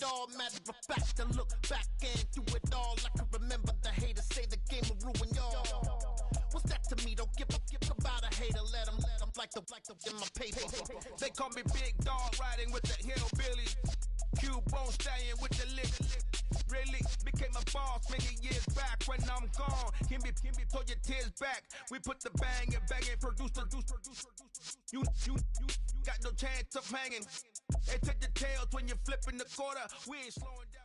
all. Matter of fact, to look back and do it all. I can remember the haters say the game will ruin y'all. What's that to me? Don't give about a hater. Let them like the in my paper. They call me Big Dog, riding with the hillbilly. Cubone staying with the lick. Really became a boss many years back. When I'm gone, can be pull your tears back. We put the bang and produce. You got no chance of hanging. They take the tails when you're flipping the quarter. We ain't slowing down.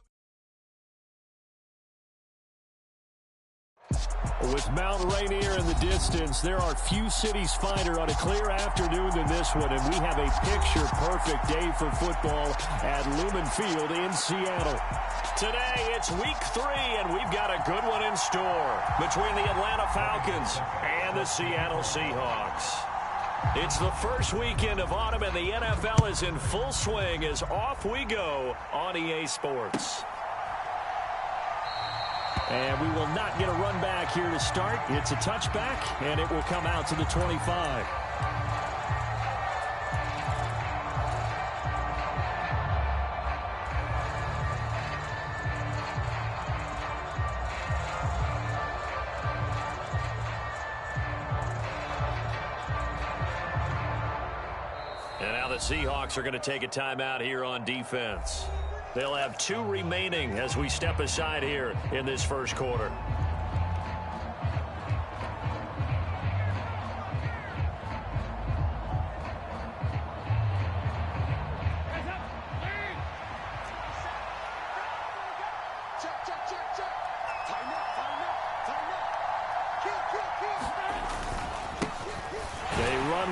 With Mount Rainier in the distance, there are few cities finer on a clear afternoon than this one, and we have a picture-perfect day for football at Lumen Field in Seattle. Today, it's week 3, and we've got a good one in store between the Atlanta Falcons and the Seattle Seahawks. It's the first weekend of autumn, and the NFL is in full swing as off we go on EA Sports. And we will not get a run back here to start. It's a touchback, and it will come out to the 25. And now the Seahawks are going to take a timeout here on defense. They'll have 2 remaining as we step aside here in this first quarter.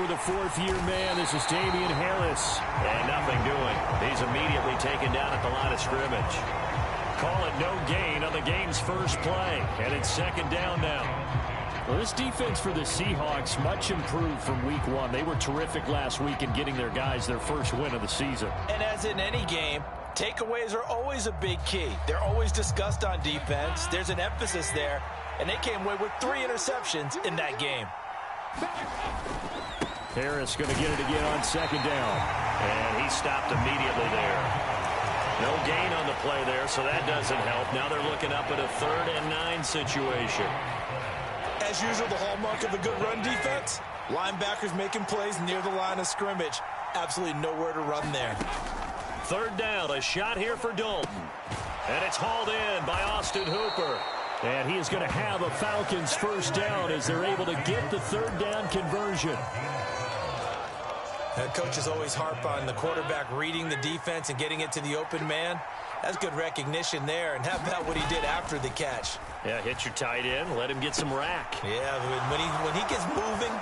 With a 4th-year man, this is Damian Harris. And nothing doing. He's immediately taken down at the line of scrimmage. Call it no gain on the game's first play. And it's 2nd down now. Well, this defense for the Seahawks, much improved from week 1. They were terrific last week in getting their guys their first win of the season. And as in any game, takeaways are always a big key. They're always discussed on defense. There's an emphasis there. And they came away with 3 interceptions in that game. Harris going to get it again on 2nd down. And he stopped immediately there. No gain on the play there, so that doesn't help. Now they're looking up at a 3rd and 9 situation. As usual, the hallmark of a good run defense, linebackers making plays near the line of scrimmage. Absolutely nowhere to run there. 3rd down, a shot here for Dalton. And it's hauled in by Austin Hooper. And he is going to have a Falcons first down as they're able to get the 3rd down conversion. Coaches always harp on the quarterback reading the defense and getting it to the open man. That's good recognition there. And how about what he did after the catch? Yeah, hit your tight end, let him get some rack. Yeah, when he gets moving,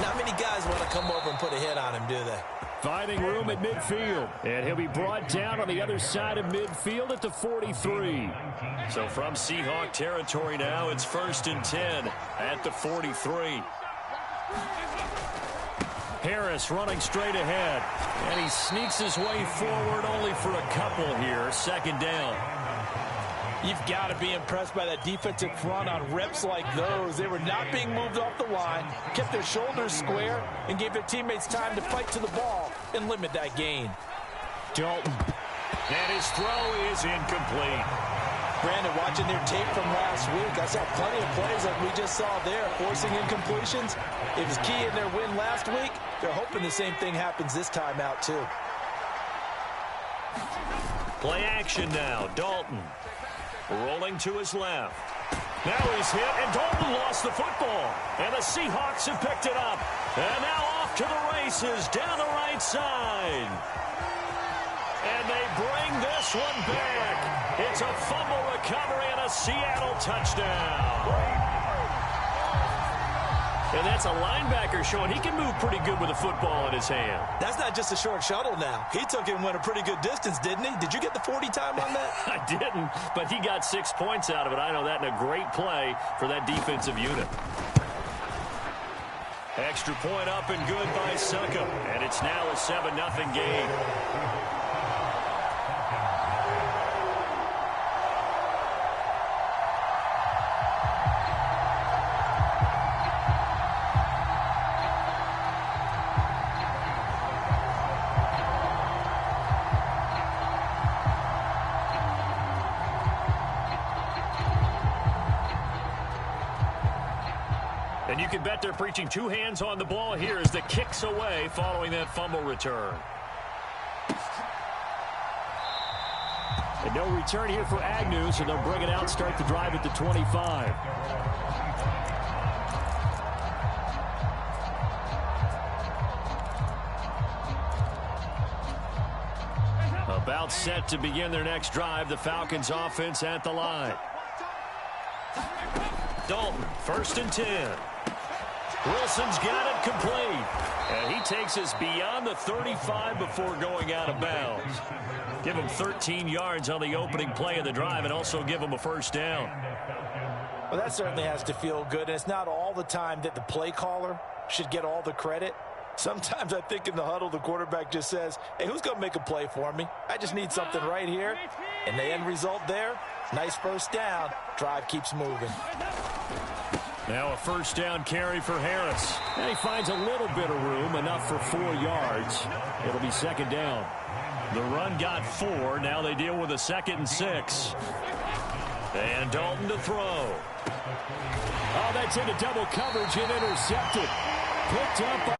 not many guys want to come over and put a hit on him, do they? Finding room at midfield. And he'll be brought down on the other side of midfield at the 43. So from Seahawk territory now, it's 1st and 10 at the 43. Harris running straight ahead. And he sneaks his way forward only for a couple here. 2nd down. You've got to be impressed by that defensive front on reps like those. They were not being moved off the line, kept their shoulders square, and gave their teammates time to fight to the ball and limit that gain. Dalton. And his throw is incomplete. Brandon, watching their tape from last week, I saw plenty of plays like we just saw there, forcing incompletions. It was key in their win last week. They're hoping the same thing happens this time out, too. Play action now. Dalton rolling to his left. Now he's hit, and Dalton lost the football. And the Seahawks have picked it up. And now off to the races down the right side. And they bring this one back. It's a fumble recovery and a Seattle touchdown. And that's a linebacker showing he can move pretty good with a football in his hand. That's not just a short shuttle now. He took it and went a pretty good distance, didn't he? Did you get the 40 time on that? I didn't, but he got 6 points out of it. I know that in a great play for that defensive unit. Extra point up and good by Succop. And it's now a 7-0 game. can bet they're preaching two hands on the ball here as the kick's away following that fumble return. And no return here for Agnew, so they'll bring it out, start the drive at the 25. About set to begin their next drive, the Falcons offense at the line. Dalton, 1st and 10. Wilson's got it complete. And he takes us beyond the 35 before going out of bounds. Give him 13 yards on the opening play of the drive and also give him a first down. Well, that certainly has to feel good. And it's not all the time that the play caller should get all the credit. Sometimes I think in the huddle, the quarterback just says, hey, who's going to make a play for me? I just need something right here. And the end result there, nice first down. Drive keeps moving. Now a first down carry for Harris. And he finds a little bit of room, enough for 4 yards. It'll be 2nd down. The run got 4. Now they deal with a 2nd and 6. And Dalton to throw. Oh, that's into double coverage and intercepted. Picked up by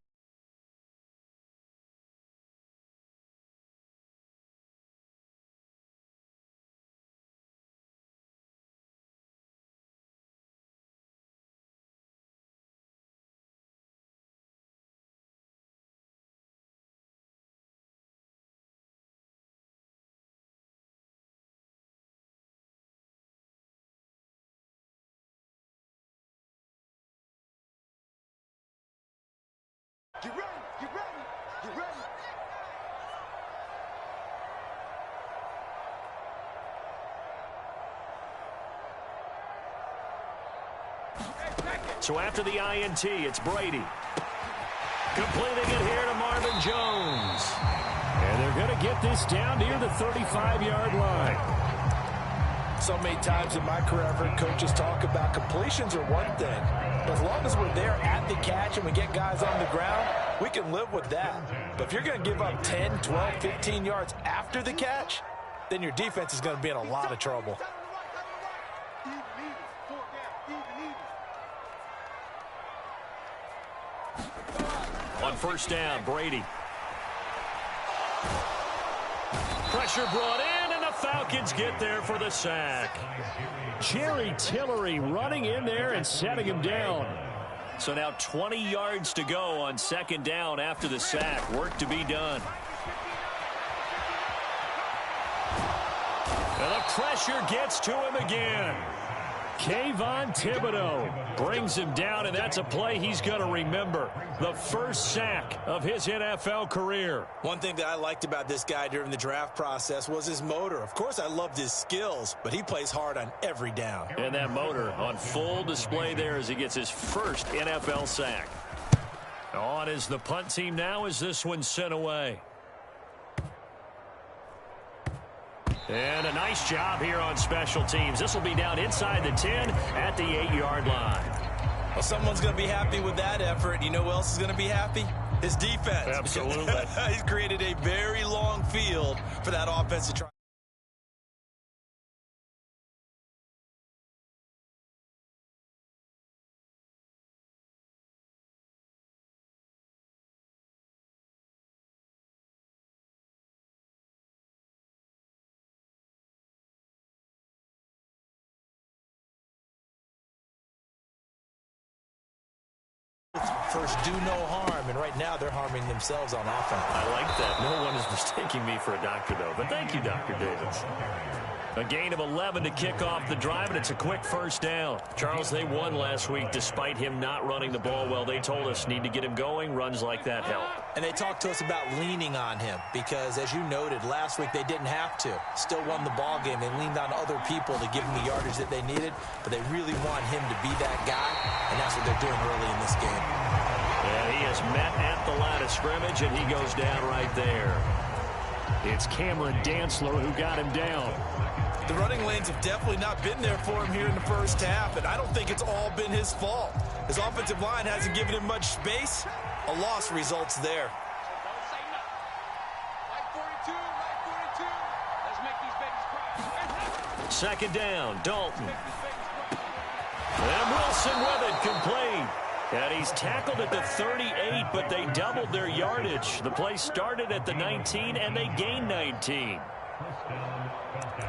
Get ready, get ready, get ready. So after the INT, it's Brady. Completing it here to Marvin Jones. And they're going to get this down near the 35-yard line. So many times in my career, I've heard coaches talk about completions are one thing. As long as we're there at the catch and we get guys on the ground, we can live with that. But if you're going to give up 10, 12, 15 yards after the catch, then your defense is going to be in a lot of trouble. On first down, Brady. Pressure brought in, and the Falcons get there for the sack. Jerry Tillery running in there and setting him down. So now 20 yards to go on 2nd down after the sack. Work to be done. And the pressure gets to him again. Kayvon Thibodeau brings him down, and that's a play he's going to remember. The first sack of his NFL career. One thing that I liked about this guy during the draft process was his motor. Of course, I loved his skills, but he plays hard on every down. And that motor on full display there as he gets his first NFL sack. On is the punt team now as this one's sent away. And a nice job here on special teams. This will be down inside the 10 at the 8-yard line. Well, someone's going to be happy with that effort. You know who else is going to be happy? His defense. Absolutely. He's created a very long field for that offense to try. First, do no harm, and right now they're harming themselves on offense. I like that. No one is mistaking me for a doctor, though. But thank you, Dr. Davis. A gain of 11 to kick off the drive, and it's a quick first down. Charles, they won last week despite him not running the ball well. They told us need to get him going. Runs like that help. And they talked to us about leaning on him because, as you noted, last week they didn't have to. Still won the ball game. They leaned on other people to give them the yardage that they needed, but they really want him to be that guy, and that's what they're doing early in this game. And he is met at the line of scrimmage, and he goes down right there. It's Cameron Dantzler who got him down. The running lanes have definitely not been there for him here in the first half, and I don't think it's all been his fault. His offensive line hasn't given him much space. A loss results there. Second down, Dalton. And Wilson with it, complete. And he's tackled at the 38, but they doubled their yardage. The play started at the 19, and they gained 19.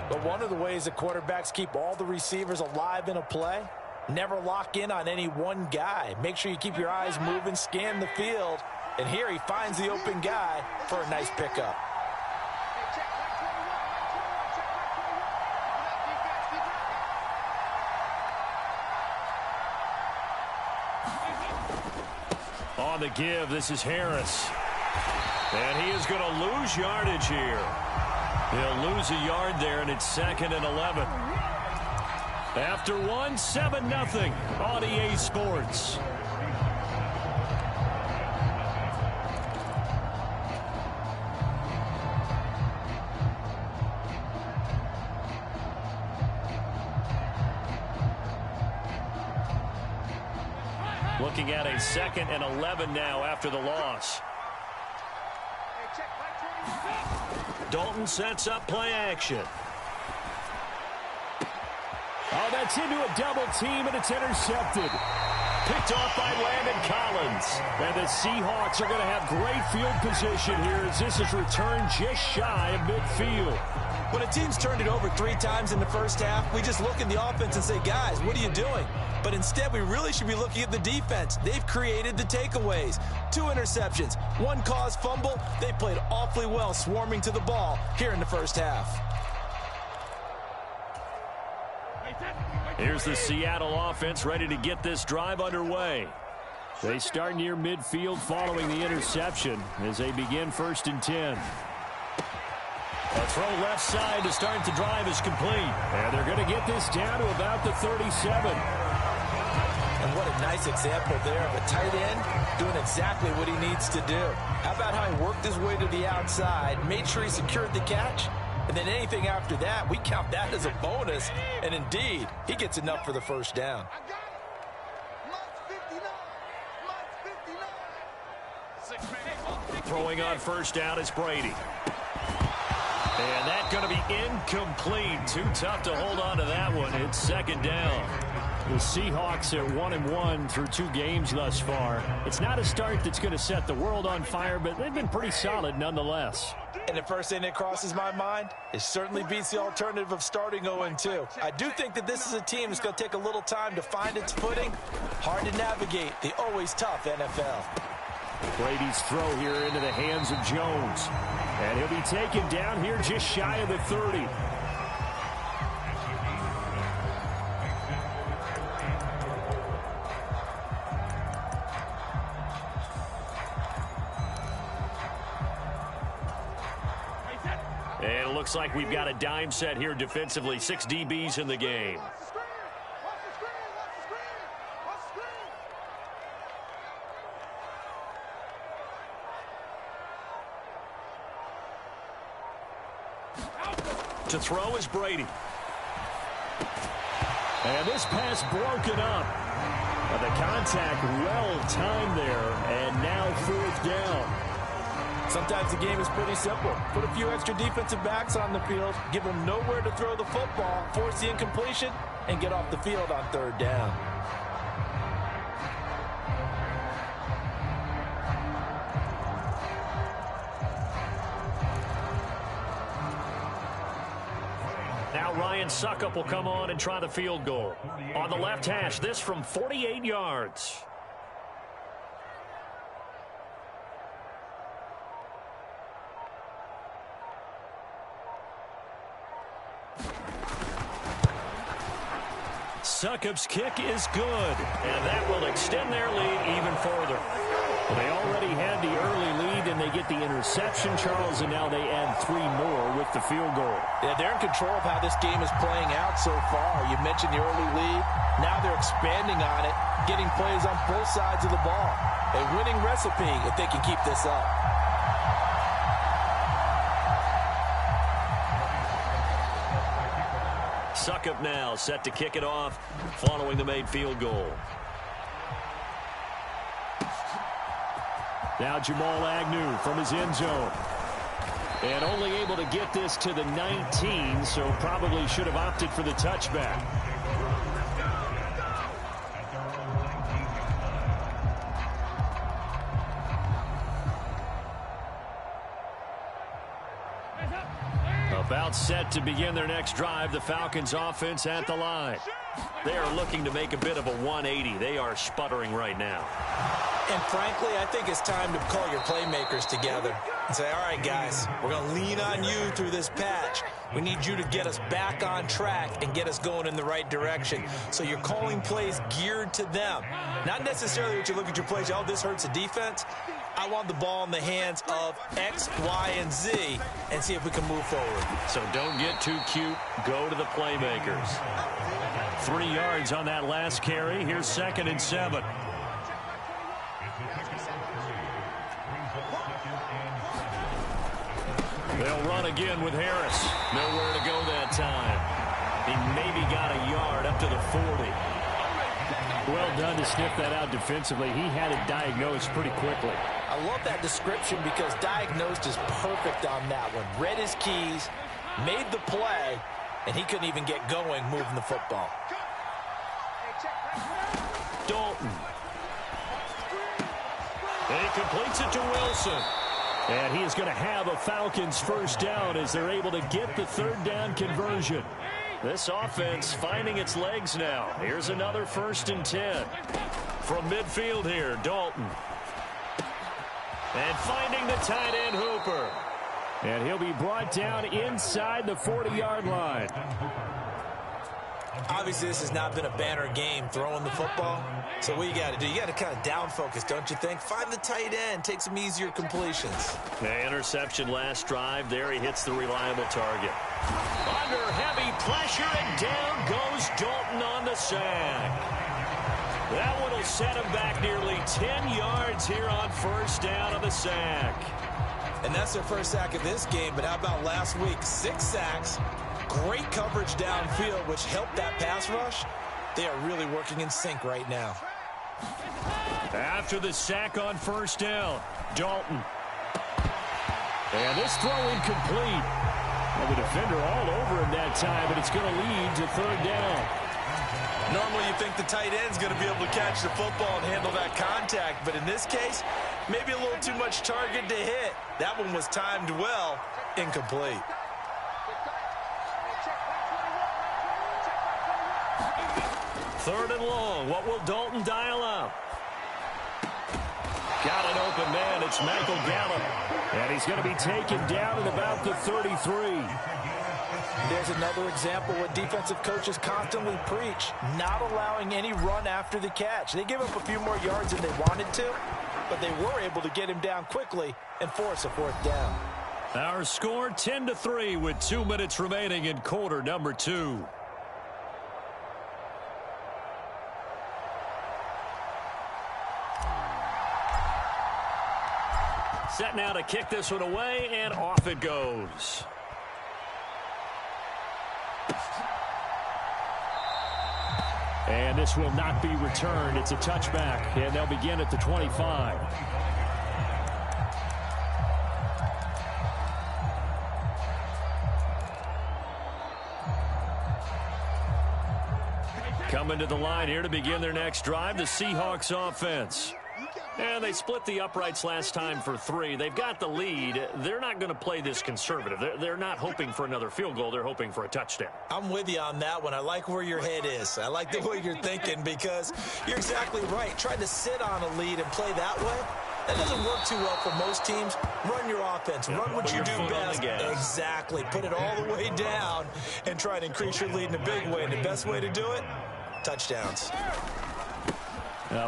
But one of the ways that quarterbacks keep all the receivers alive in a play, never lock in on any one guy. Make sure you keep your eyes moving, scan the field. And here he finds the open guy for a nice pickup. On the give, this is Harris. And he is going to lose yardage here. He'll lose a yard there, and it's 2nd and 11. After one, 7-0 on EA Sports. Looking at a 2nd and 11 now after the loss. Dalton sets up play action. Oh, that's into a double team, and it's intercepted. Picked off by Landon Collins. And the Seahawks are going to have great field position here as this is returned just shy of midfield. When a team's turned it over 3 times in the first half, we just look at the offense and say, guys, what are you doing? But instead, we really should be looking at the defense. They've created the takeaways. 2 interceptions, 1 caused fumble. They played awfully well swarming to the ball here in the first half. Here's the Seattle offense ready to get this drive underway. They start near midfield following the interception as they begin 1st and 10. A throw left side to start the drive is complete. And they're going to get this down to about the 37. And what a nice example there of a tight end doing exactly what he needs to do. How about how he worked his way to the outside, made sure he secured the catch, and then anything after that, we count that as a bonus. And indeed, he gets enough for the first down. Throwing on 1st down is Brady. And that's going to be incomplete. Too tough to hold on to that one. It's 2nd down. The Seahawks are 1-1 through 2 games thus far. It's not a start that's going to set the world on fire, but they've been pretty solid nonetheless. And the first thing that crosses my mind, it certainly beats the alternative of starting 0-2. I do think that this is a team that's going to take a little time to find its footing. Hard to navigate the always tough NFL. Brady's throw here into the hands of Jones. And he'll be taken down here just shy of the 30. And it looks like we've got a dime set here defensively. 6 DBs in the game. To throw is Brady. And this pass broken up. The contact well timed there, and now 4th down. Sometimes the game is pretty simple. Put a few extra defensive backs on the field, give them nowhere to throw the football, force the incompletion, and get off the field on 3rd down. Now Ryan Suckup will come on and try the field goal. On the left hash, this from 48 yards. Succup's kick is good, and that will extend their lead even further. Well, they already had the early lead, and they get the interception, Charles, and now they add 3 more with the field goal. Yeah, they're in control of how this game is playing out so far. You mentioned the early lead. Now they're expanding on it, getting plays on both sides of the ball. A winning recipe if they can keep this up. Suckup now set to kick it off following the made field goal. Now Jamal Agnew from his end zone. And only able to get this to the 19, so probably should have opted for the touchback. About set to begin their next drive, the Falcons offense at the line. They are looking to make a bit of a 180. They are sputtering right now. And frankly, I think it's time to call your playmakers together and say, all right, guys, we're going to lean on you through this patch. We need you to get us back on track and get us going in the right direction. So you're calling plays geared to them. Not necessarily that you look at your plays, oh, this hurts the defense. I want the ball in the hands of X, Y, and Z and see if we can move forward. So don't get too cute. Go to the playmakers. 3 yards on that last carry. Here's 2nd and 7. They'll run again with Harris. Nowhere to go that time. He maybe got a yard up to the 40. Well done to sniff that out defensively. He had it diagnosed pretty quickly. I love that description because diagnosed is perfect on that one. Read his keys, made the play, and he couldn't even get going moving the football. Dalton. And he completes it to Wilson. And he is going to have a Falcons first down as they're able to get the 3rd down conversion. This offense finding its legs now. Here's another 1st and 10. From midfield here, Dalton. And finding the tight end, Hooper. And he'll be brought down inside the 40-yard line. Obviously, this has not been a banner game throwing the football. So what you got to do, you got to kind of down focus, don't you think? Find the tight end, take some easier completions. The interception last drive. There he hits the reliable target. Under heavy pressure, and down goes Dalton on the sack. That one will set him back nearly 10 yards here on 1st down on the sack. And that's their first sack of this game, but how about last week? 6 sacks, great coverage downfield, which helped that pass rush. They are really working in sync right now. After the sack on 1st down, Dalton. And this throw incomplete. Well, the defender all over him that time, but it's going to lead to 3rd down. Normally you think the tight end's going to be able to catch the football and handle that contact, but in this case, maybe a little too much target to hit. That one was timed well, incomplete. Third and long. What will Dalton dial up? Got an open man. It's Michael Gallup. And he's going to be taken down at about the 33. There's another example what defensive coaches constantly preach, not allowing any run after the catch. They gave up a few more yards than they wanted to, but they were able to get him down quickly and force a 4th down. Our score 10-3 with 2 minutes remaining in quarter number 2. Set now to kick this one away, and off it goes. And this will not be returned. It's a touchback, and they'll begin at the 25. Coming to the line here to begin their next drive, the Seahawks offense. And they split the uprights last time for 3. They've got the lead. They're not going to play this conservative. They're not hoping for another field goal. They're hoping for a touchdown. I'm with you on that one. I like where your head is. I like the way you're thinking because you're exactly right. Trying to sit on a lead and play that way, that doesn't work too well for most teams. Run your offense. Run what you do best. Exactly. Put it all the way down and try to increase your lead in a big way. And the best way to do it, touchdowns.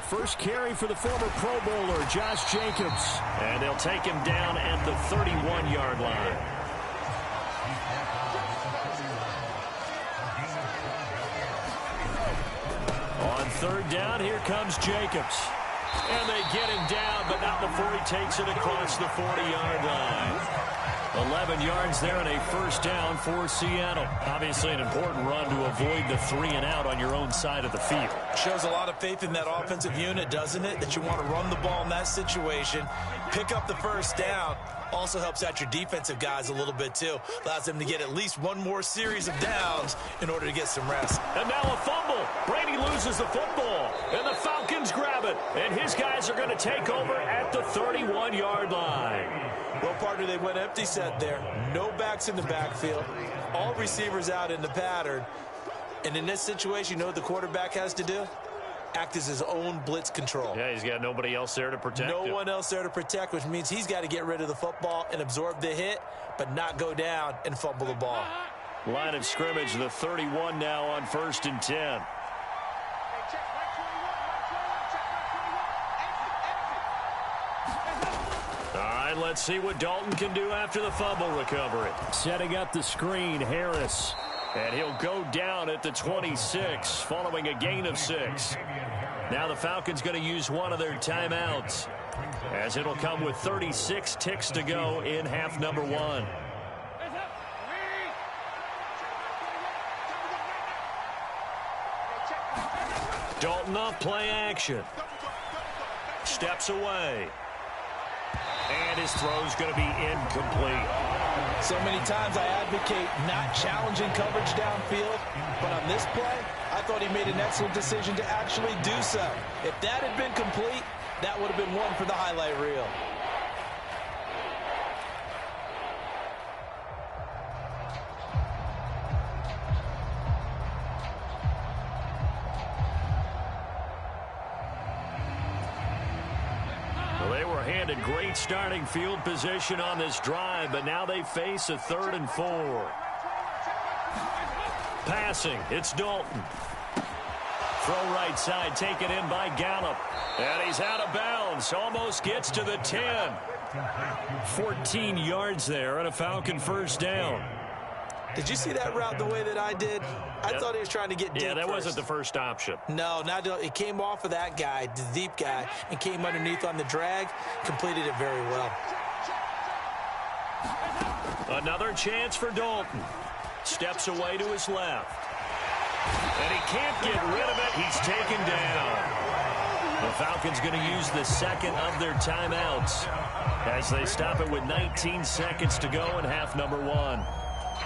First carry for the former Pro Bowler, Josh Jacobs. And they'll take him down at the 31-yard line. On 3rd down, here comes Jacobs. And they get him down, but not before he takes it across the 40-yard line. 11 yards there and a 1st down for Seattle. Obviously an important run to avoid the 3-and-out on your own side of the field. Shows a lot of faith in that offensive unit, doesn't it? That you want to run the ball in that situation, pick up the 1st down, Also helps out your defensive guys a little bit, too. Allows them to get at least one more series of downs in order to get some rest. And now a fumble. Brady loses the football, and the Falcons grab it. And his guys are going to take over at the 31-yard line. Well, partner, they went empty set there. No backs in the backfield. All receivers out in the pattern. And in this situation, you know what the quarterback has to do? Act as his own blitz control. Yeah, he's got nobody else there to protect him. No one else there to protect, which means he's got to get rid of the football and absorb the hit, but not go down and fumble the ball. Line of scrimmage, the 31 now on 1st and 10. All right, let's see what Dalton can do after the fumble recovery. Setting up the screen, Harris. And he'll go down at the 26 following a gain of 6. Now the Falcons going to use one of their timeouts, as it'll come with 36 ticks to go in half number 1. Dalton off play action. Steps away. And his throw's going to be incomplete. So many times I advocate not challenging coverage downfield, but on this play, I thought he made an excellent decision to actually do so. If that had been complete, that would have been one for the highlight reel. Handed great starting field position on this drive, but now they face a 3rd and 4. Passing, it's Dalton. Throw right side, taken in by Gallup. And he's out of bounds, almost gets to the 10. 14 yards there and a Falcon first down. Did you see that route the way that I did? I thought he was trying to get deep. Yeah, that first. wasn't the first option. No, it came off of that guy, the deep guy, and came underneath on the drag. Completed it very well. Another chance for Dalton. Steps away to his left. And he can't get rid of it. He's taken down. The Falcons going to use the second of their timeouts as they stop it with 19 seconds to go in half number 1.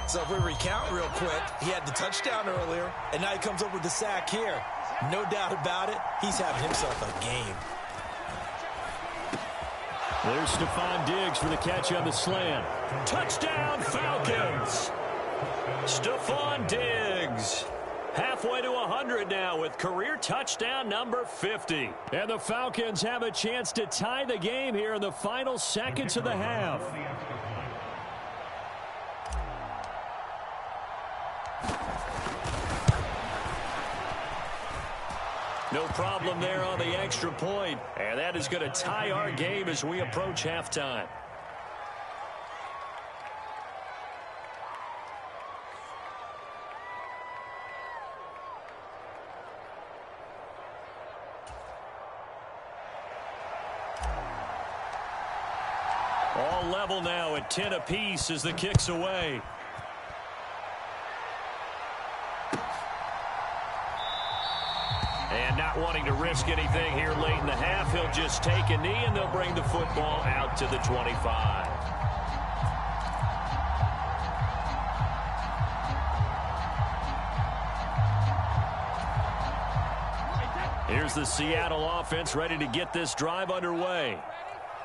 So if we recount real quick, he had the touchdown earlier, and now he comes up with the sack here. No doubt about it, he's having himself a game. There's Stephon Diggs for the catch on the slant. Touchdown, Falcons! Stephon Diggs. Halfway to 100 now with career touchdown number 50. And the Falcons have a chance to tie the game here in the final seconds of the half. No problem there on the extra point. And that is going to tie our game as we approach halftime. All level now at 10 apiece as the kick's away. And not wanting to risk anything here late in the half, he'll just take a knee and they'll bring the football out to the 25. Here's the Seattle offense ready to get this drive underway.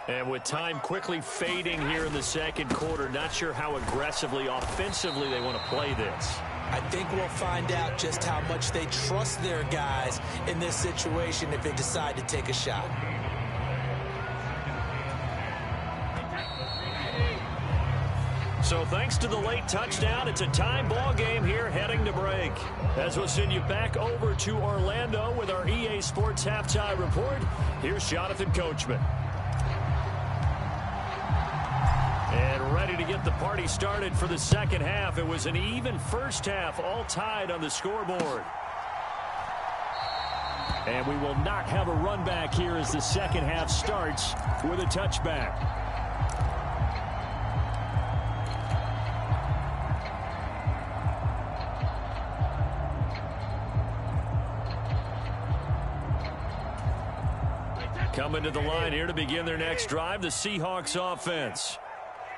And with time quickly fading here in the second quarter, not sure how aggressively, offensively they want to play this. I think we'll find out just how much they trust their guys in this situation if they decide to take a shot. So thanks to the late touchdown, it's a time ball game here heading to break. As we'll send you back over to Orlando with our EA Sports Halftime Report, here's Jonathan Coachman. And ready to get the party started for the second half. It was an even first half, all tied on the scoreboard. And we will not have a run back here as the second half starts with a touchback. Coming to the line here to begin their next drive, the Seahawks offense.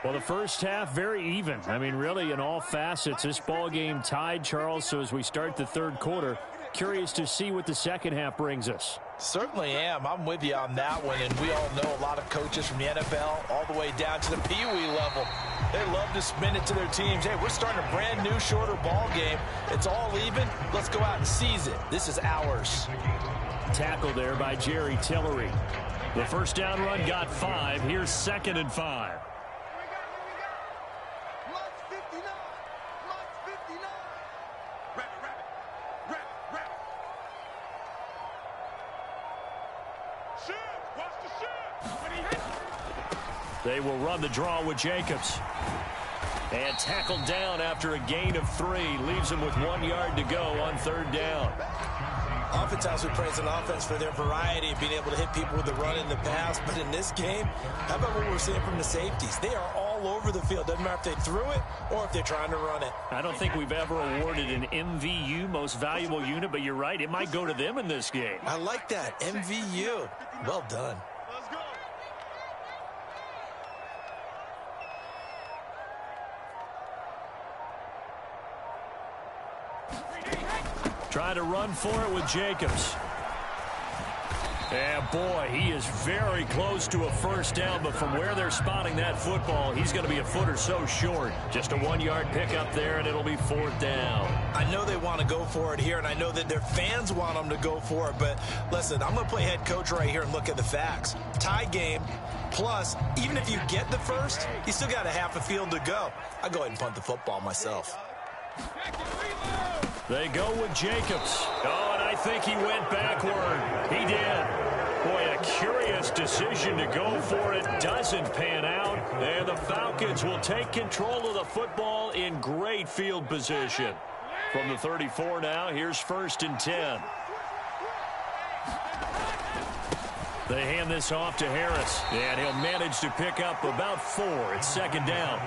Well, the first half, very even. I mean, really, in all facets, this ball game tied, Charles. So as we start the third quarter, curious to see what the second half brings us. Certainly am. I'm with you on that one. And we all know a lot of coaches from the NFL all the way down to the Pee Wee level. They love to spin it to their teams. Hey, we're starting a brand new, shorter ball game. It's all even. Let's go out and seize it. This is ours. Tackle there by Jerry Tillery. The first down run got 5. Here's 2nd and 5. They will run the draw with Jacobs. And tackled down after a gain of 3. Leaves him with 1 yard to go on 3rd down. Oftentimes we praise an offense for their variety of being able to hit people with the run in the pass. But in this game, how about what we're seeing from the safeties? They are all over the field. Doesn't matter if they threw it or if they're trying to run it. I don't think we've ever awarded an MVU, most valuable unit, but you're right. It might go to them in this game. I like that. MVU. Well done. Trying to run for it with Jacobs. And boy, he is very close to a first down, but from where they're spotting that football, he's going to be a foot or so short. Just a 1 yard pickup there, and it'll be 4th down. I know they want to go for it here, and I know that their fans want them to go for it, but listen, I'm going to play head coach right here and look at the facts. Tie game, plus, even if you get the first, you still got a half a field to go. I'll go ahead and punt the football myself. They go with Jacobs. Oh, and I think he went backward. He did. Boy, a curious decision to go for it. Doesn't pan out. And the Falcons will take control of the football in great field position. From the 34 now, here's 1st and 10. They hand this off to Harris. And he'll manage to pick up about 4. It's 2nd down.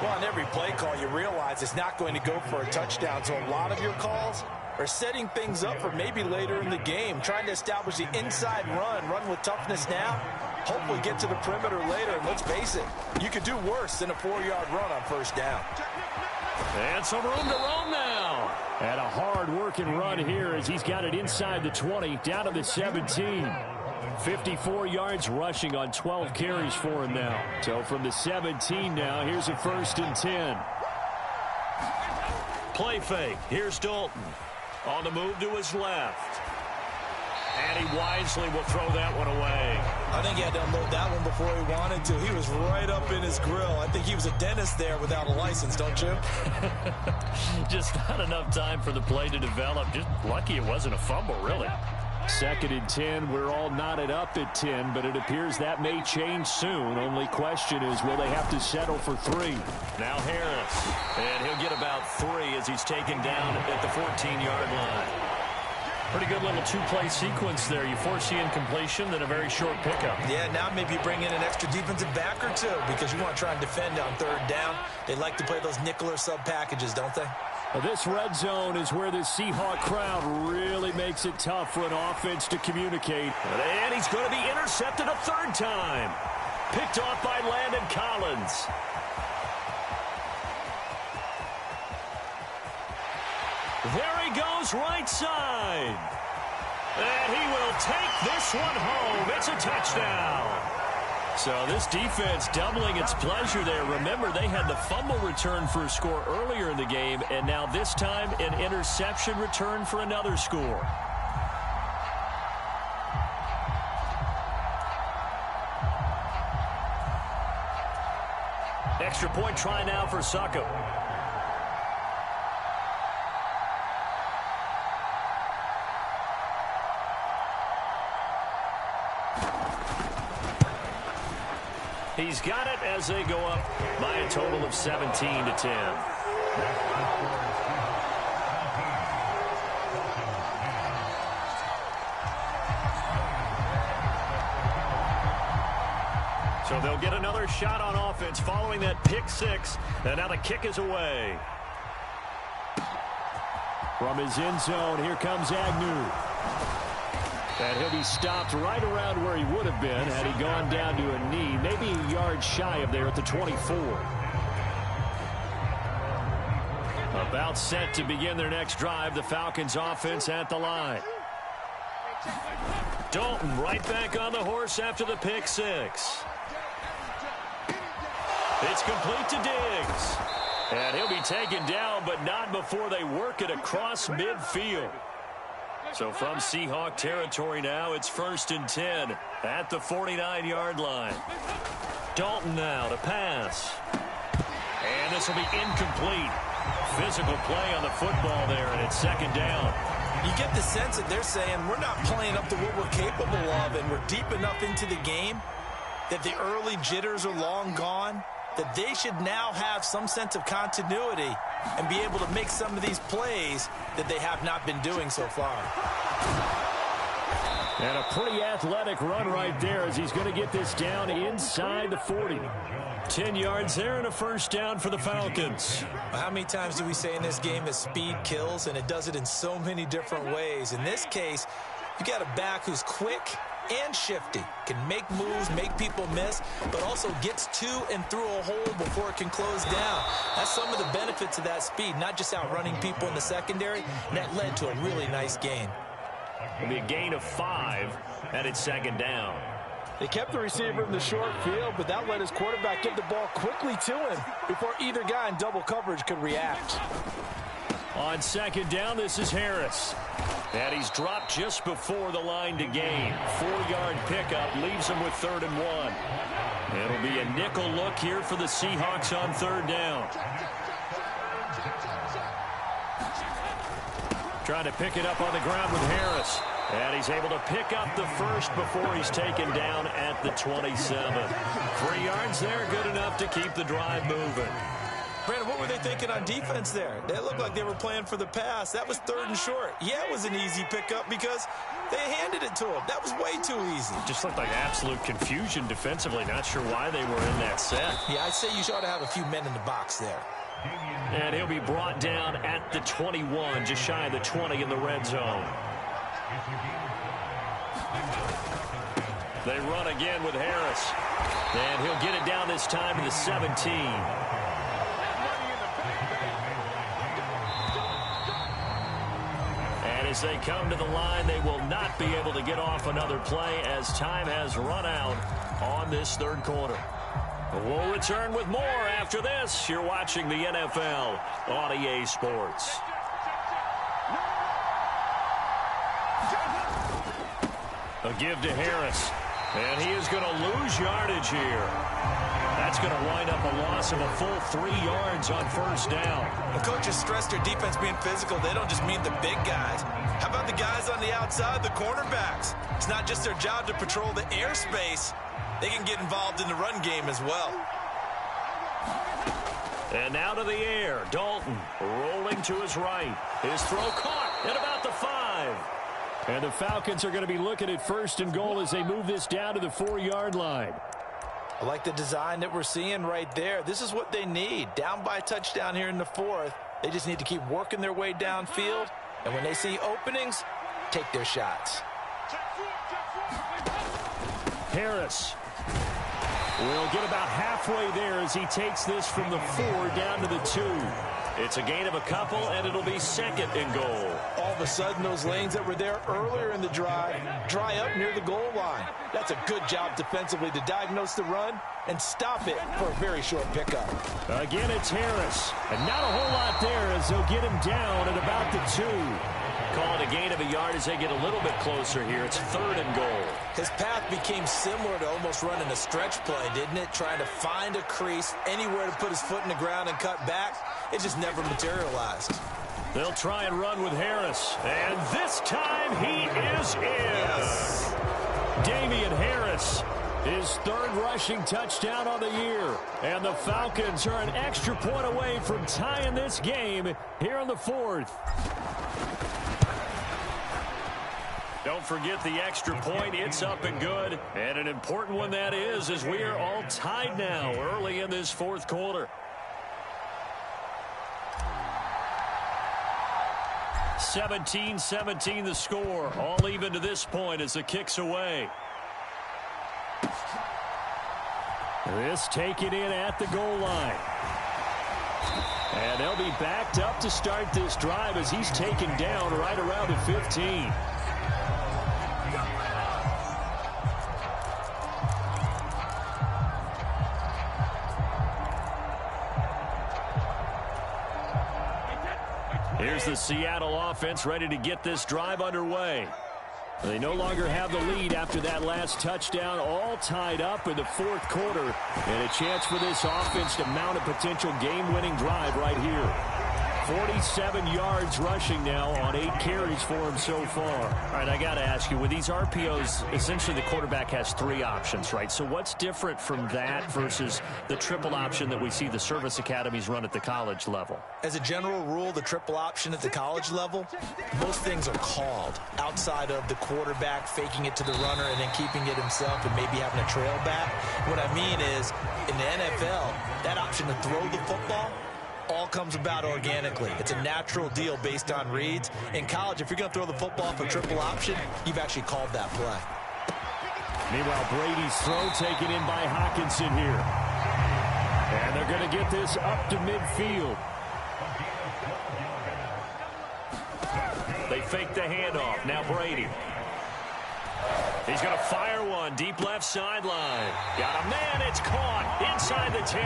Well, on every play call, you realize it's not going to go for a touchdown. So a lot of your calls are setting things up for maybe later in the game, trying to establish the inside run with toughness now, hopefully get to the perimeter later. And let's face it, you could do worse than a 4-yard run on 1st down. And some room to roam now. And a hard-working run here as he's got it inside the 20, down to the 17. 54 yards rushing on 12 carries for him now. So from the 17 now, here's a 1st and 10. Play fake. Here's Dalton. On the move to his left. And he wisely will throw that one away. I think he had to unload that one before he wanted to. He was right up in his grill. I think he was a dentist there without a license, don't you? Just not enough time for the play to develop. Just lucky it wasn't a fumble, really. 2nd and 10. We're all knotted up at 10, but it appears that may change soon. Only question is, will they have to settle for 3? Now Harris. And he'll get about 3 as he's taken down at the 14-yard line. Pretty good little 2-play sequence there. You foresee incompletion, then a very short pickup. Yeah, now maybe bring in an extra defensive back or 2 because you want to try and defend on 3rd down. They like to play those nickel or sub packages, don't they? This red zone is where the Seahawk crowd really makes it tough for an offense to communicate. And he's going to be intercepted a 3rd time. Picked off by Landon Collins. There he goes right side. And he will take this one home. It's a touchdown. So this defense doubling its pleasure there. Remember, they had the fumble return for a score earlier in the game, and now this time an interception return for another score. Extra point try now for Succop. He's got it as they go up by a total of 17 to 10. So they'll get another shot on offense following that pick 6. And now the kick is away. From his end zone, here comes Agnew. And he'll be stopped right around where he would have been had he gone down to a knee, maybe a yard shy of there at the 24. About set to begin their next drive, the Falcons offense at the line. Dalton right back on the horse after the pick six. It's complete to Diggs. And he'll be taken down, but not before they work it across midfield. So from Seahawk territory now, it's 1st and 10 at the 49-yard line. Dalton now to pass. And this will be incomplete. Physical play on the football there, and it's 2nd down. You get the sense that they're saying we're not playing up to what we're capable of, and we're deep enough into the game that the early jitters are long gone, that they should now have some sense of continuity and be able to make some of these plays that they have not been doing so far. And a pretty athletic run right there as he's going to get this down inside the 40. 10 yards there and a 1st down for the Falcons. Well, how many times do we say in this game that speed kills, and it does it in so many different ways? In this case, you got a back who's quick and shifty, can make moves, make people miss, but also gets to and through a hole before it can close down. That's some of the benefits of that speed, not just outrunning people in the secondary, and that led to a really nice gain. It'll be a gain of 5, and it's 2nd down. They kept the receiver in the short field, but that let his quarterback get the ball quickly to him before either guy in double coverage could react. On 2nd down, this is Harris. And he's dropped just before the line to gain. 4-yard pickup leaves him with 3rd and 1. It'll be a nickel look here for the Seahawks on 3rd down. Trying to pick it up on the ground with Harris. And he's able to pick up the first before he's taken down at the 27. 3 yards there, good enough to keep the drive moving. Brandon, what were they thinking on defense there? They looked like they were playing for the pass. That was 3rd and short. Yeah, it was an easy pickup because they handed it to him. That was way too easy. Just looked like absolute confusion defensively. Not sure why they were in that set. Yeah, I'd say you ought to have a few men in the box there. And he'll be brought down at the 21, just shy of the 20 in the red zone. They run again with Harris. And he'll get it down this time to the 17. And as they come to the line, they will not be able to get off another play as time has run out on this 3rd quarter. We'll return with more after this. You're watching the NFL on EA Sports. A give to Harris. And he is going to lose yardage here. That's going to wind up a loss of a full 3 yards on 1st down. The coaches stress their defense being physical. They don't just mean the big guys. How about the guys on the outside, the cornerbacks? It's not just their job to patrol the airspace. They can get involved in the run game as well. And now to the air. Dalton rolling to his right. His throw caught at about the 5. And the Falcons are going to be looking at 1st and goal as they move this down to the 4-yard line. I like the design that we're seeing right there. This is what they need. Down by a touchdown here in the 4th. They just need to keep working their way downfield. And when they see openings, take their shots. Harris will get about halfway there as he takes this from the 4 down to the 2. It's a gain of a couple, and it'll be 2nd and goal. All of a sudden, those lanes that were there earlier in the drive dry up near the goal line. That's a good job defensively to diagnose the run and stop it for a very short pickup. Again, it's Harris. And not a whole lot there as they'll get him down at about the 2. Call it a gain of a yard as they get a little bit closer here. It's 3rd and goal. His path became similar to almost running a stretch play, didn't it? Trying to find a crease, anywhere to put his foot in the ground and cut back. It just never materialized. They'll try and run with Harris. And this time he is in. Yes. Damian Harris, his 3rd rushing touchdown on the year. And the Falcons are an extra point away from tying this game here in the 4th. Don't forget the extra point. It's up and good. And an important one that is, as we are all tied now early in this 4th quarter. 17-17 the score. All even to this point as the kick's away. This taken in at the goal line. And they'll be backed up to start this drive as he's taken down right around the 15. Here's the Seattle offense ready to get this drive underway. They no longer have the lead after that last touchdown, all tied up in the fourth quarter. And a chance for this offense to mount a potential game-winning drive right here. 47 yards rushing now on 8 carries for him so far. All right, I got to ask you, with these RPOs, essentially the quarterback has 3 options, right? So what's different from that versus the triple option that we see the service academies run at the college level? As a general rule, the triple option at the college level, most things are called outside of the quarterback faking it to the runner and then keeping it himself and maybe having a trail back. What I mean is, in the NFL, that option to throw the football all comes about organically. It's a natural deal based on reads. In college, if you're going to throw the football for triple option, you've actually called that play. Meanwhile, Brady's throw taken in by Hawkinson here. And they're going to get this up to midfield. They fake the handoff. Now Brady. He's going to fire one deep left sideline. Got a man. It's caught inside the 10.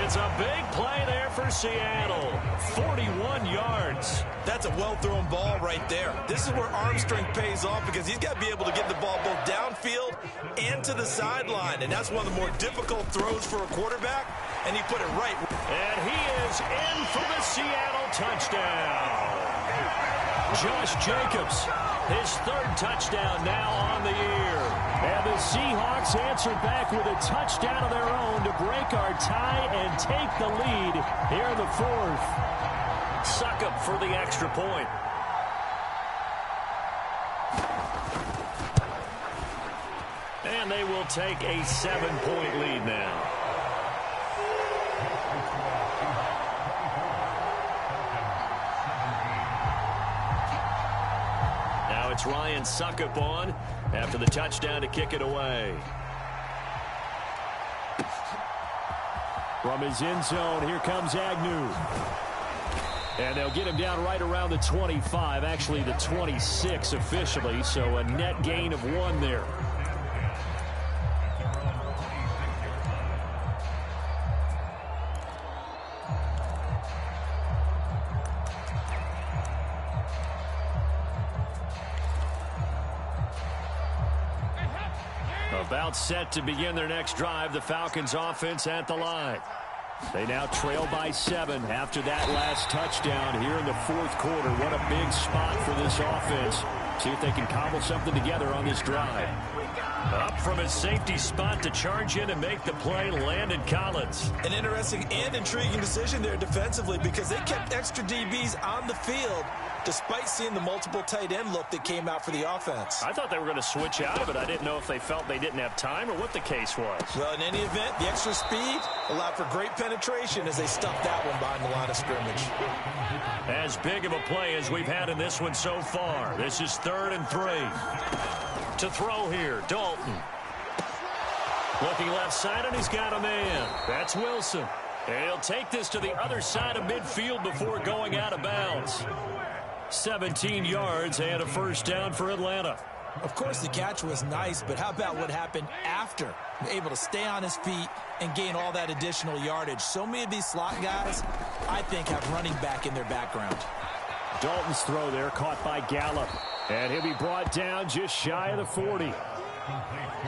It's a big play there for Seattle. 41 yards. That's a well-thrown ball right there. This is where arm strength pays off because he's got to be able to get the ball both downfield and to the sideline. And that's one of the more difficult throws for a quarterback. And he put it right. And he is in for the Seattle touchdown. Josh Jacobs, his 3rd touchdown now on the year. And the Seahawks answer back with a touchdown of their own to break our tie and take the lead here in the 4th. Succop for the extra point. And they will take a 7-point lead now. It's Ryan Succop on after the touchdown to kick it away. From his end zone, here comes Agnew. And they'll get him down right around the 25, actually the 26 officially, so a net gain of 1 there. About set to begin their next drive, the Falcons offense at the line. They now trail by 7 after that last touchdown here in the 4th quarter. What a big spot for this offense. See if they can cobble something together on this drive. Up from his safety spot to charge in and make the play, Landon Collins. An interesting and intriguing decision there defensively because they kept extra DBs on the field despite seeing the multiple tight end look that came out for the offense. I thought they were going to switch out of it. I didn't know if they felt they didn't have time or what the case was. Well, in any event, the extra speed allowed for great penetration as they stuffed that one behind the line of scrimmage. As big of a play as we've had in this one so far. This is 3rd and 3. To throw here, Dalton. Looking left side, and he's got a man. That's Wilson. And he'll take this to the other side of midfield before going out of bounds. 17 yards and a first down for Atlanta. Of course, the catch was nice, but how about what happened after? Able to stay on his feet and gain all that additional yardage. So many of these slot guys, I think, have running back in their background. Dalton's throw there caught by Gallup. And he'll be brought down just shy of the 40.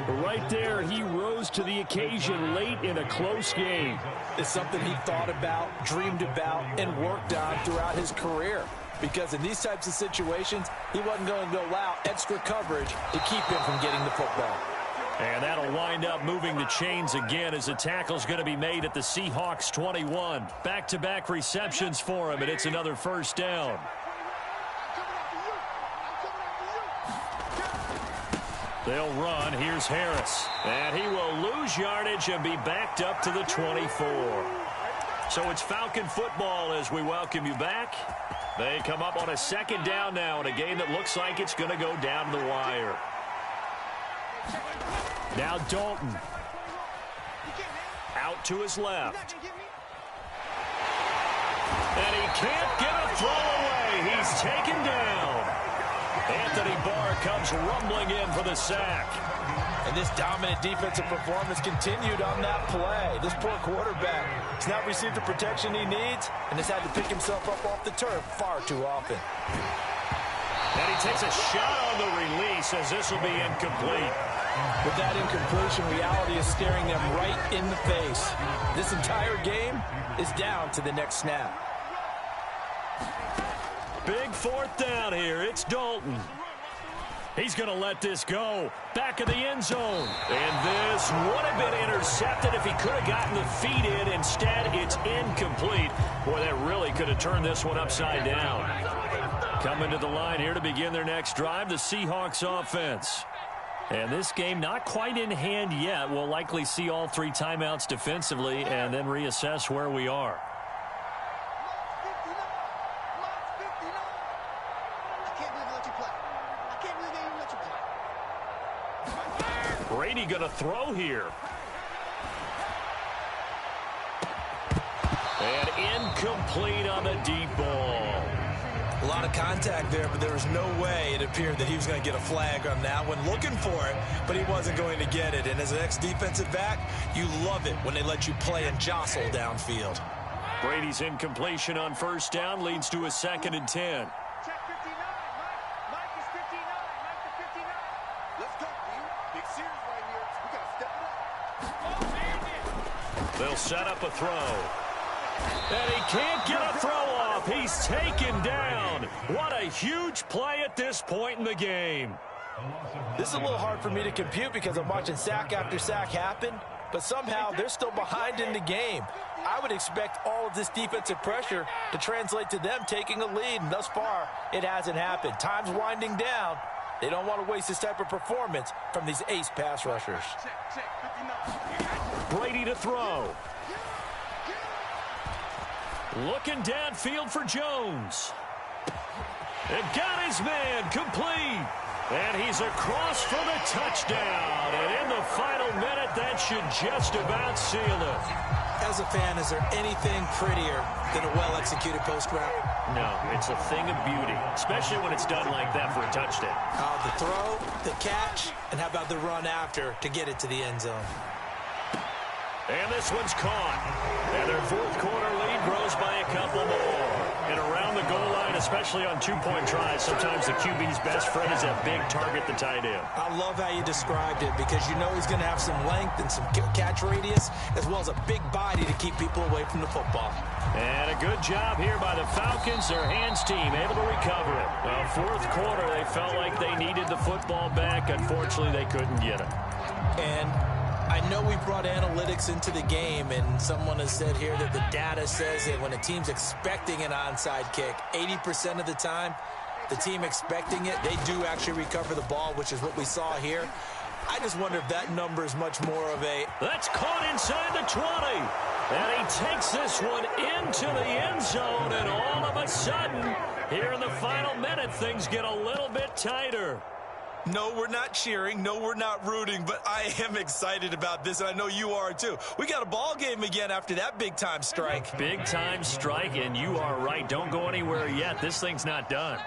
But right there, he rose to the occasion late in a close game. It's something he thought about, dreamed about, and worked on throughout his career. Because in these types of situations, he wasn't going to go out extra coverage to keep him from getting the football. And that'll wind up moving the chains again as the tackle's going to be made at the Seahawks 21. Back-to-back receptions for him, and it's another first down. They'll run. Here's Harris. And he will lose yardage and be backed up to the 24. So it's Falcon football as we welcome you back. They come up on a second down now in a game that looks like it's going to go down to the wire. Now Dalton. Out to his left. And he can't get a throw away. He's taken down. Anthony Barr comes rumbling in for the sack. And this dominant defensive performance continued on that play. This poor quarterback has not received the protection he needs and has had to pick himself up off the turf far too often. And he takes a shot on the release as this will be incomplete. With that incompletion, reality is staring them right in the face. This entire game is down to the next snap. Big fourth down here. It's Dalton. He's going to let this go. Back of the end zone. And this would have been intercepted if he could have gotten the feet in. Instead, it's incomplete. Boy, that really could have turned this one upside down. Coming to the line here to begin their next drive, the Seahawks offense. And this game not quite in hand yet. We'll likely see all three timeouts defensively and then reassess where we are. Brady going to throw here. And incomplete on the deep ball. A lot of contact there, but there was no way it appeared that he was going to get a flag on that one. Looking for it, but he wasn't going to get it. And as an ex-defensive back, you love it when they let you play and jostle downfield. Brady's incompletion on first down leads to a 2nd and 10. Check 59. Mike is 59. Mike is 59. Let's go, dude. Big series right here. We got to step it up. They'll set up a throw. And he can't get a throw off. He's taken down. What a huge play at this point in the game. This is a little hard for me to compute because I'm watching sack after sack happen, but somehow they're still behind in the game. I would expect all of this defensive pressure to translate to them taking a lead, and thus far, it hasn't happened. Time's winding down. They don't want to waste this type of performance from these ace pass rushers. Brady to throw. Looking downfield for Jones. And got his man complete. And he's across for the touchdown. And in the final minute, that should just about seal it. As a fan, is there anything prettier than a well-executed post route? No, it's a thing of beauty, especially when it's done like that for a touchdown. The throw, the catch, and how about the run after to get it to the end zone? And this one's caught. And their fourth quarter lead grows by a couple more. And around the goal line, especially on two-point tries, sometimes the QB's best friend is that big target, the tight end. I love how you described it because you know he's going to have some length and some catch radius as well as a big body to keep people away from the football. And a good job here by the Falcons, their hands team, able to recover it. Well, fourth quarter, they felt like they needed the football back. Unfortunately, they couldn't get it. And I know we brought analytics into the game, and someone has said here that the data says that when a team's expecting an onside kick, 80% of the time, the team expecting it, they do actually recover the ball, which is what we saw here. I just wonder if that number is much more of a... That's caught inside the 20. And he takes this one into the end zone, and all of a sudden, here in the final minute, things get a little bit tighter. No, we're not cheering. No, we're not rooting, but I am excited about this, and I know you are too. We got a ball game again after that big-time strike. Big-time strike, and you are right. Don't go anywhere yet. This thing's not done.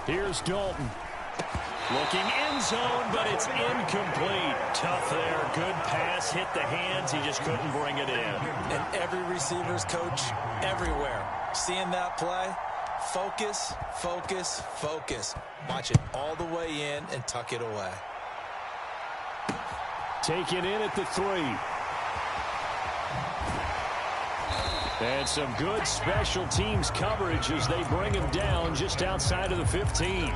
Here's Dalton. Looking end zone, but it's incomplete. Tough there. Good pass. Hit the hands. He just couldn't bring it in. And every receiver's coach everywhere. Seeing that play, focus, focus, focus. Watch it all the way in and tuck it away. Taken in at the 3. And some good special teams coverage as they bring him down just outside of the 15.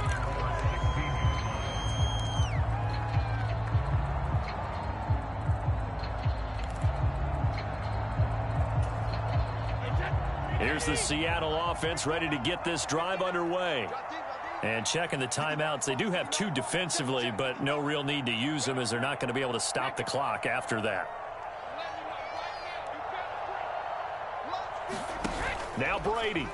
Here's the Seattle offense ready to get this drive underway. And checking the timeouts, they do have 2 defensively, but no real need to use them as they're not going to be able to stop the clock after that. Now Brady.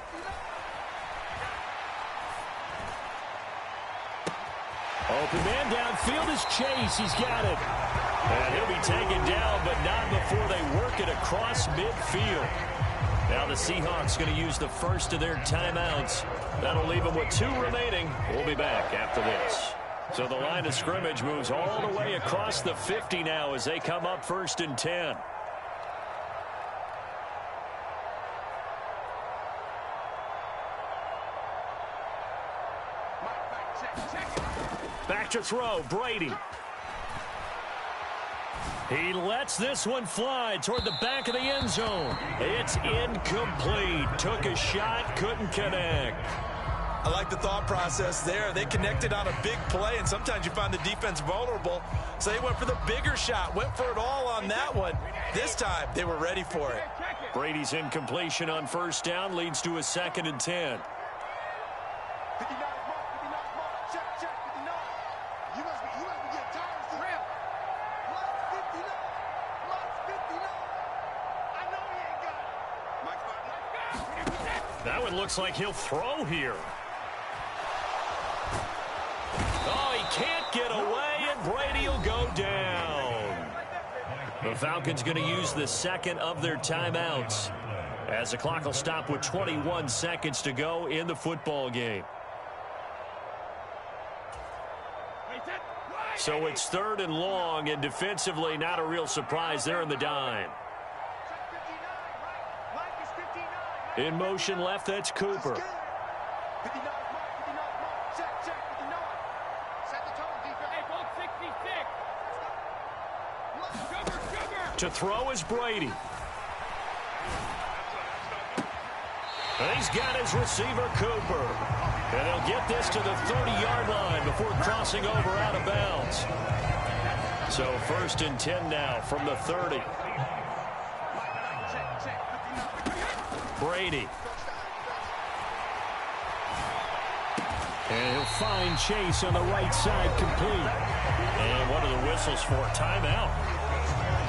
Open man downfield is Chase. He's got it. And he'll be taken down, but not before they work it across midfield. Now the Seahawks going to use the first of their timeouts. That'll leave them with 2 remaining. We'll be back after this. So the line of scrimmage moves all the way across the 50 now as they come up 1st and 10. Back to throw, Brady. He lets this one fly toward the back of the end zone. It's incomplete. Took a shot, couldn't connect. I like the thought process there. They connected on a big play, and sometimes you find the defense vulnerable. So they went for the bigger shot, went for it all on that one. This time, they were ready for it. Brady's incompletion on 1st down leads to a 2nd and 10. That one looks like he'll throw here. Oh, he can't get away, and Brady will go down. The Falcons going to use the 2nd of their timeouts as the clock will stop with 21 seconds to go in the football game. So it's 3rd and long, and defensively not a real surprise there in the dime. In motion left, that's Cooper. To throw is Brady. And he's got his receiver, Cooper. And he'll get this to the 30-yard line before crossing over out of bounds. So 1st and 10 now from the 30. Brady. And he'll find Chase on the right side, complete. And what are the whistles for? Timeout.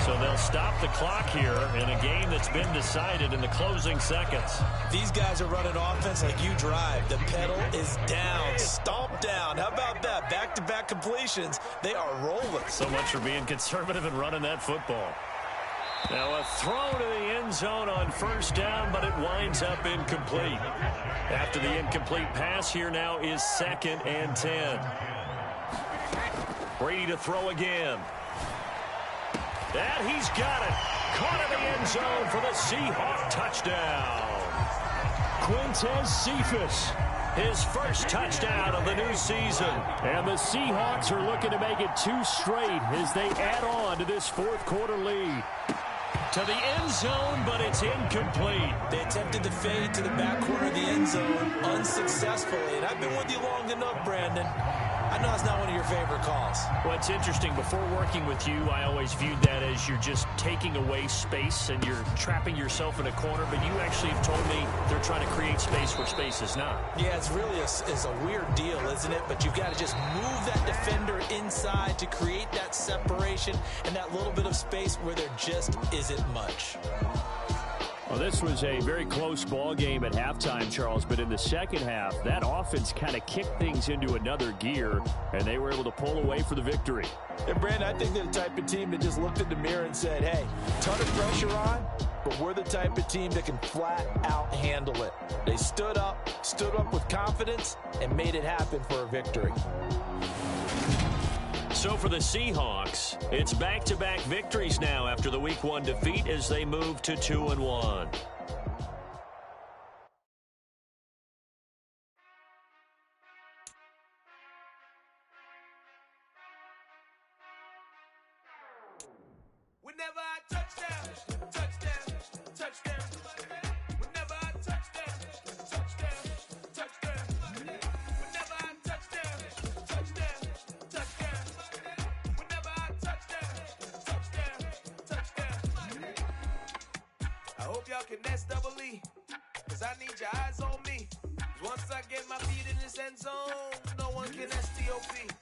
So they'll stop the clock here in a game that's been decided in the closing seconds. These guys are running offense like you drive. The pedal is down, stomp down. How about that? Back-to-back completions. They are rolling. So much for being conservative and running that football. Now a throw to the end zone on 1st down, but it winds up incomplete. After the incomplete pass, here now is 2nd and 10. Brady to throw again. And he's got it. Caught in the end zone for the Seahawk touchdown. Quintez Cephas, his first touchdown of the new season. And the Seahawks are looking to make it 2 straight as they add on to this 4th quarter lead. To the end zone, but it's incomplete. They attempted to fade to the back corner of the end zone unsuccessfully. And I've been with you long enough, Brandon. I know it's not one of your favorite calls. Well, it's interesting. Before working with you, I always viewed that as you're just taking away space and you're trapping yourself in a corner. But you actually have told me they're trying to create space where space is not. Yeah, it's really a weird deal, isn't it? But you've got to just move that defender inside to create that separation and that little bit of space where there just isn't much. Well, this was a very close ball game at halftime, Charles, but in the second half, that offense kind of kicked things into another gear, and they were able to pull away for the victory. And, Brandon, I think they're the type of team that just looked in the mirror and said, hey, ton of pressure on, but we're the type of team that can flat out handle it. They stood up with confidence, and made it happen for a victory. So for the Seahawks, it's back-to-back victories now after the Week 1 defeat as they move to 2-1. Whenever I touchdown, touchdown, touchdown. Whenever I touchdown, touchdown, touchdown. Whenever I touchdown, touchdown, touchdown. Whenever I touchdown, touchdown. I hope y'all can nest double E, cause I need your eyes on me. Once I get my feet in this end zone, no one can STOP.